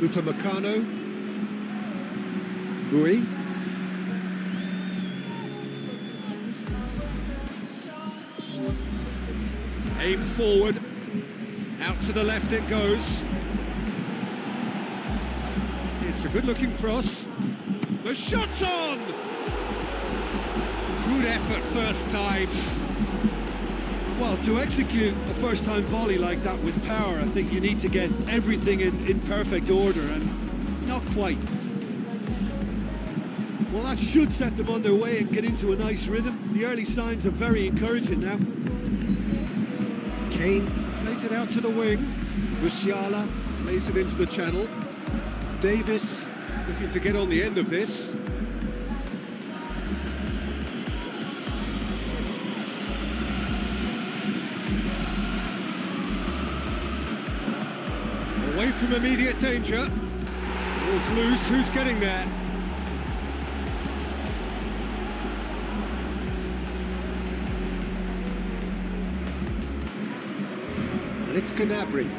Upamecano. Rui. Aim forward. Out to the left it goes. It's a good-looking cross. The shot's on! Good effort first time. Well, to execute a first-time volley like that with power, I think you need to get everything in perfect order, and not quite. Well, that should set them on their way and get into a nice rhythm. The early signs are very encouraging now. Kane plays it out to the wing. Musiala plays it into the channel. Davis looking to get on the end of this. Away from immediate danger. Ball's loose, who's getting there? And it's Gnabry.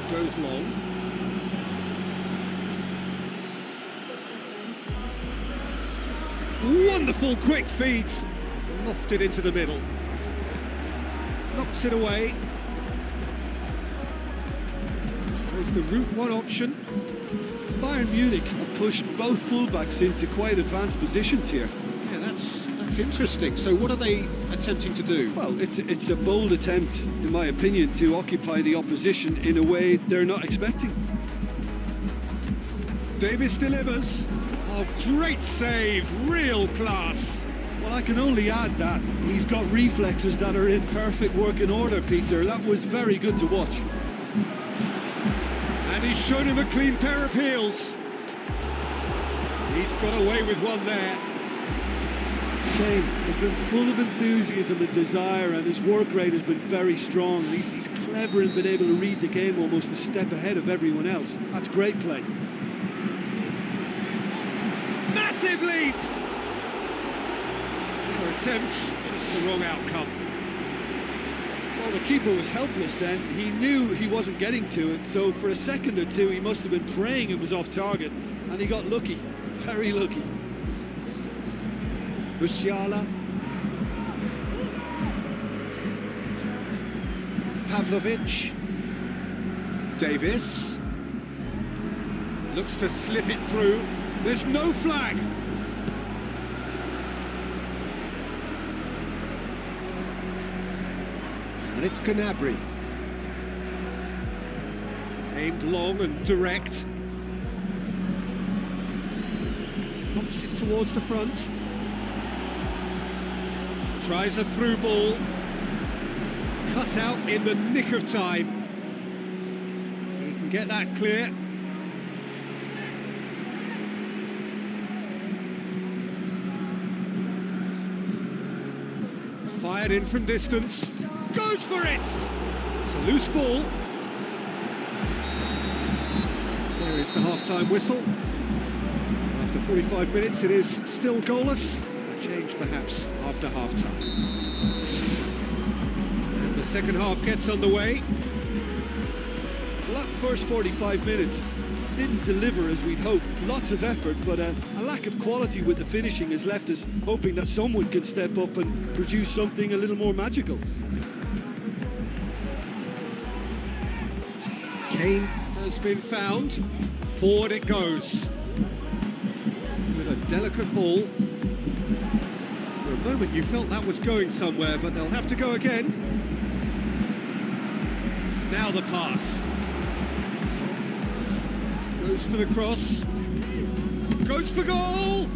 Goes long. Wonderful quick feet. Lofted into the middle. Knocks it away. There's the route one option. Bayern Munich have pushed both fullbacks into quite advanced positions here. Yeah, that's interesting. So what are they attempting to do? Well, it's a bold attempt, in my opinion, to occupy the opposition in a way they're not expecting. Davis delivers. Oh, great save, real class. Well, I can only add that he's got reflexes that are in perfect working order, Peter. That was very good to watch. And he's shown him a clean pair of heels. He's got away with one there. Kane has been full of enthusiasm and desire, and his work rate has been very strong. He's clever and been able to read the game almost a step ahead of everyone else. That's great play. Massive leap! Attempt, just the wrong outcome. Well, the keeper was helpless then. He knew he wasn't getting to it, so for a second or two he must have been praying it was off target, and he got lucky, very lucky. Musiala. Pavlovic. Davis. Looks to slip it through. There's no flag. And it's Gnabry. Aimed long and direct. Knocks it towards the front. Tries a through ball. Cut out in the nick of time. He can get that clear. Fired in from distance. Goes for it! It's a loose ball. There is the half-time whistle. After 45 minutes, it is still goalless. A change, perhaps, after half-time. And the second half gets underway. Well, that first 45 minutes didn't deliver as we'd hoped. Lots of effort, but a lack of quality with the finishing has left us hoping that someone can step up and produce something a little more magical. Kane has been found. Forward it goes. With a delicate ball. For a moment you felt that was going somewhere, but they'll have to go again. Now the pass. Goes for the cross. Goes for goal!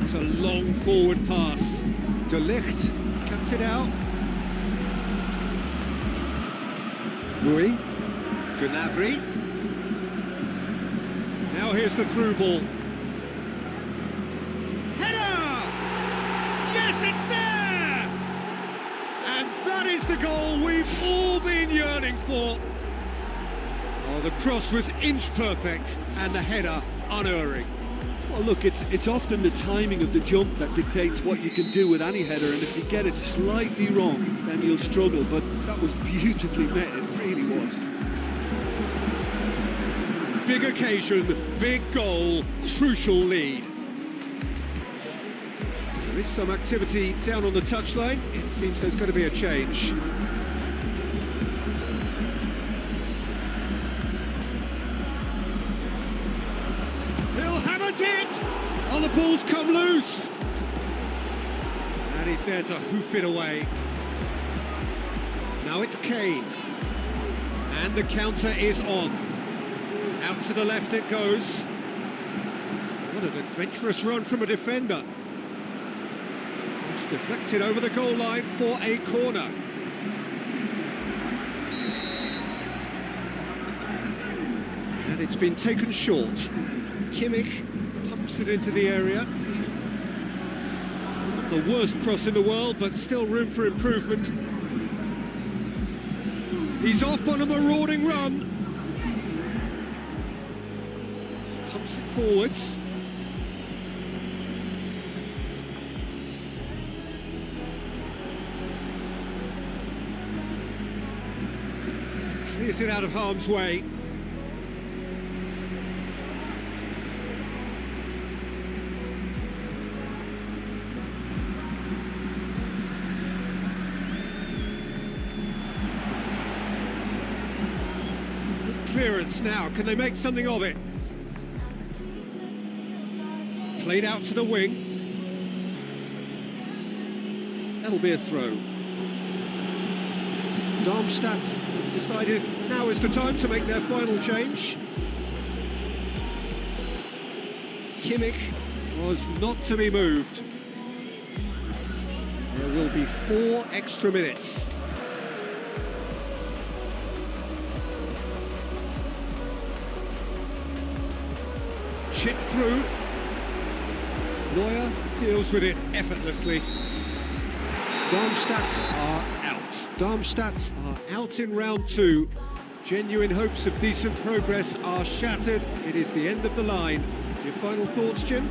It's a long forward pass. De Ligt cuts it out. Rui. Gnabry. Now here's the through ball. Header! Yes, it's there! And that is the goal we've all been yearning for. Oh, the cross was inch perfect and the header unerring. Well, look, it's often the timing of the jump that dictates what you can do with any header, and if you get it slightly wrong, then you'll struggle. But that was beautifully met, it really was. Big occasion, big goal, crucial lead. There is some activity down on the touchline. It seems there's going to be a change. He'll hammer it! Oh, the ball's come loose! And he's there to hoof it away. Now it's Kane. And the counter is on. Out to the left it goes. What an adventurous run from a defender. It's deflected over the goal line for a corner. And it's been taken short. Kimmich pumps it into the area. Not the worst cross in the world, but still room for improvement. He's off on a marauding run. Pumps it forwards. Clears it out of harm's way. Good clearance now. Can they make something of it? Played out to the wing. That'll be a throw. Darmstadt have decided now is the time to make their final change. Kimmich was not to be moved. There will be 4 extra minutes. Chip through. Neuer deals with it effortlessly. Darmstadt are out. Darmstadt are out in round 2. Genuine hopes of decent progress are shattered. It is the end of the line. Your final thoughts, Jim?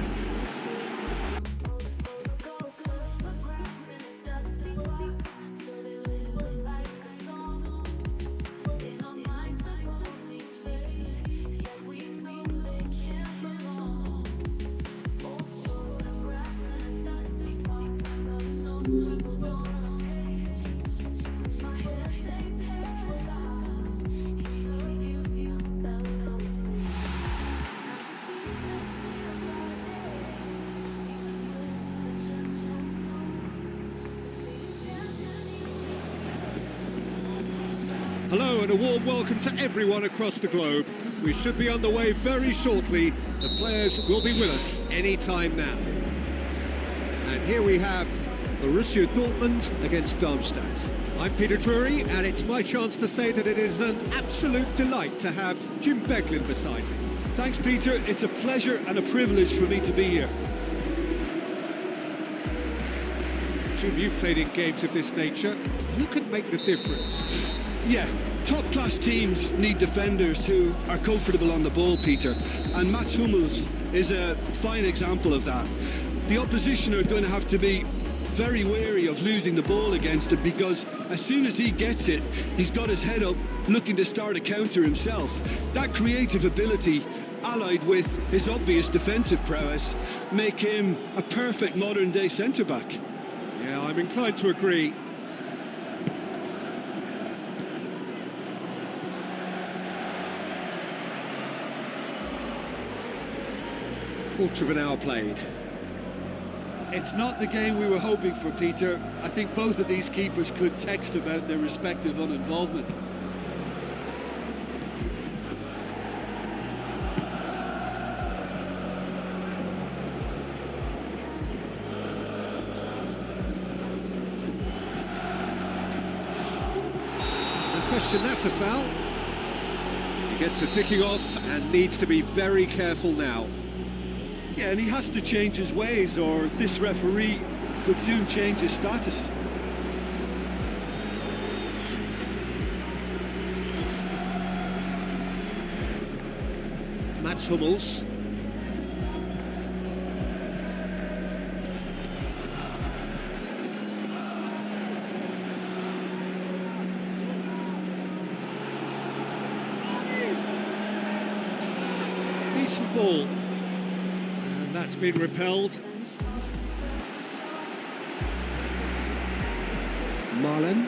Hello and a warm welcome to everyone across the globe. We should be on the way very shortly. The players will be with us any time now. And here we have Borussia Dortmund against Darmstadt. I'm Peter Drury, and it's my chance to say that it is an absolute delight to have Jim Beglin beside me. Thanks, Peter. It's a pleasure and a privilege for me to be here. Jim, you've played in games of this nature. Who can make the difference? Yeah, top-class teams need defenders who are comfortable on the ball, Peter. And Mats Hummels is a fine example of that. The opposition are going to have to be very wary of losing the ball against him, because as soon as he gets it, he's got his head up looking to start a counter himself. That creative ability, allied with his obvious defensive prowess, make him a perfect modern-day centre-back. Yeah, I'm inclined to agree. Quarter of an hour played. It's not the game we were hoping for, Peter. I think both of these keepers could text about their respective uninvolvement. No question, that's a foul. He gets a ticking off and needs to be very careful now. Yeah, and he has to change his ways, or this referee could soon change his status. Mats Hummels. decent ball. And that's been repelled. Marlon.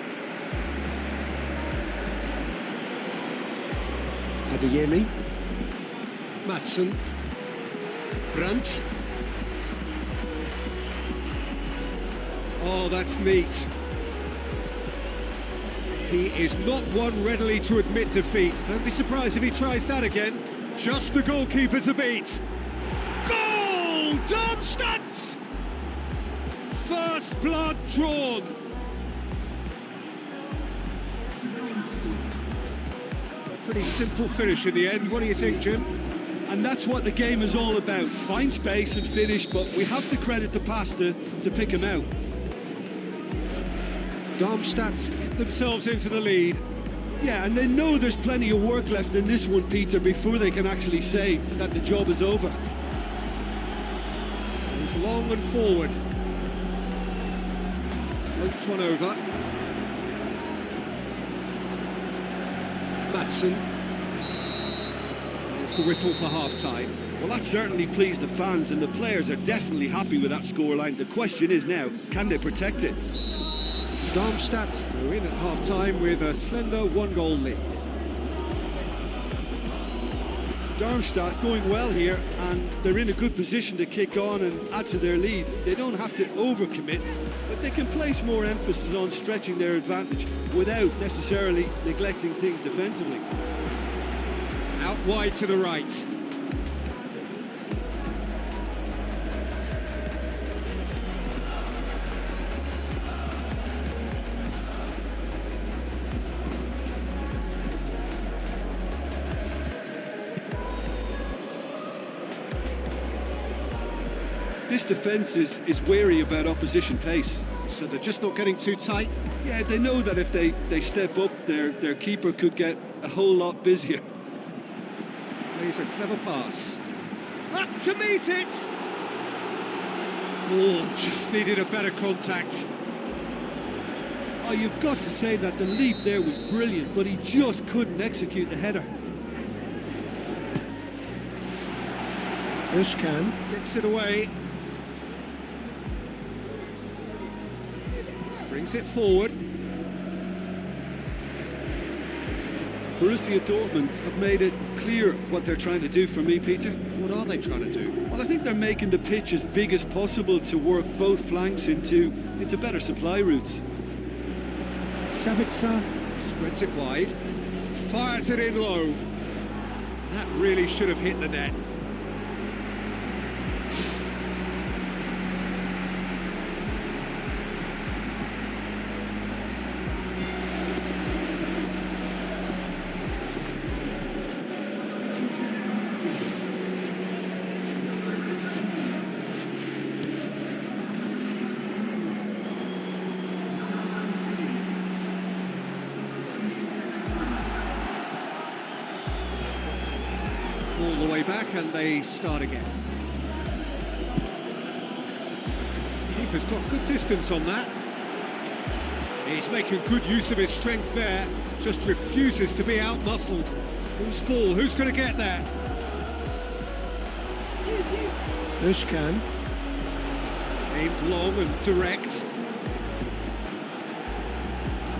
Adeyemi. Maatsen. Brandt. Oh, that's neat. He is not one readily to admit defeat. Don't be surprised if he tries that again. Just the goalkeeper to beat. Goal! Darmstadt! First blood drawn. A pretty simple finish in the end. What do you think, Jim? And that's what the game is all about. Find space and finish, but we have to credit the pass to pick him out. Darmstadt get themselves into the lead. Yeah, and they know there's plenty of work left in this one, Peter, before they can actually say that the job is over. He's long and forward. Floats one over. Maatsen. There's the whistle for half-time. Well, that certainly pleased the fans, and the players are definitely happy with that scoreline. The question is now, can they protect it? Darmstadt are in at half-time with a slender one-goal lead. Darmstadt going well here, and they're in a good position to kick on and add to their lead. They don't have to overcommit, but they can place more emphasis on stretching their advantage without necessarily neglecting things defensively. Out wide to the right. This defence is wary about opposition pace. So they're just not getting too tight. Yeah, they know that if they step up, their keeper could get a whole lot busier. Plays a clever pass. Up to meet it! Oh, just needed a better contact. Oh, you've got to say that the leap there was brilliant, but he just couldn't execute the header. Özkan. Gets it away. Brings it forward. Borussia Dortmund have made it clear what they're trying to do for me, Peter. What are they trying to do? Well, I think they're making the pitch as big as possible to work both flanks into better supply routes. Sabitzer. Spreads it wide. Fires it in low. That really should have hit the net. All the way back and they start again. Keeper's got good distance on that. He's making good use of his strength there, just refuses to be out-muscled. Who's ball? Who's going to get there? Özkan. Aimed long and direct.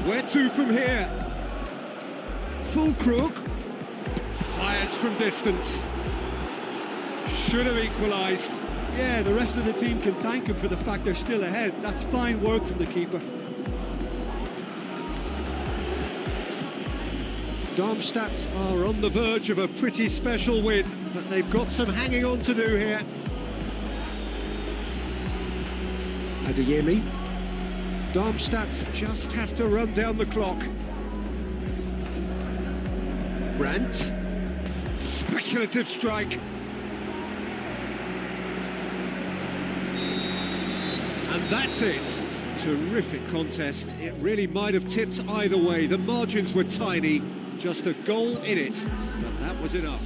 Where to from here? Fulkrug. Fires from distance. Should have equalised. Yeah, the rest of the team can thank him for the fact they're still ahead. That's fine work from the keeper. Darmstadt are on the verge of a pretty special win, but they've got some hanging on to do here. Adeyemi. Darmstadt just have to run down the clock. Brandt. Speculative strike. And that's it. Terrific contest. It really might have tipped either way. The margins were tiny. Just a goal in it. But that was enough.